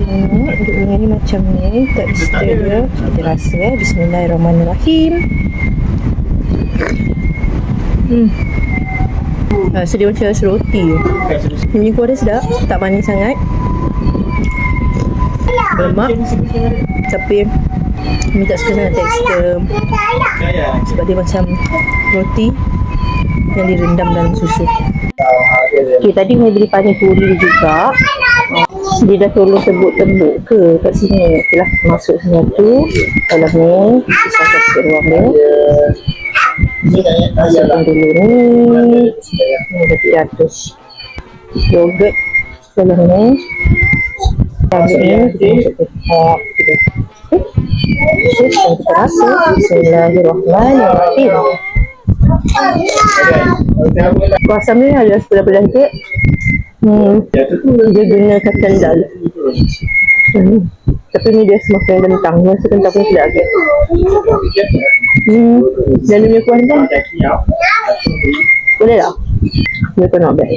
Dua ni macam ni. Tekstur dia kita rasa Bismillahirrahmanirrahim. So dia macam rasa roti. Minyak kuah dia sedap, tak manis sangat, berlemak, tapi ni tak suka dengan tekstur sebab dia macam roti yang direndam dalam susu. Okay, tadi saya beli pani puri juga. Dia dah tolong sebut-sebut ke kat sini. Okay lah, masuk satu dalam ni, kita masuk ruang ni. Masukkan dulu ni. Ni dah 300 yogurt dalam ni. Dan ni kita masuk ke top. Okay, kita rasa. Bismillahirrahmanirrahim. Kuasa ni ada sebelah-belah sikit. Dia guna kacang dal. Tapi ni dia semakin kentang. Rasa kentang pun sedap sikit. Dan dia punya kuah ni boleh tak? Dia pun not bad.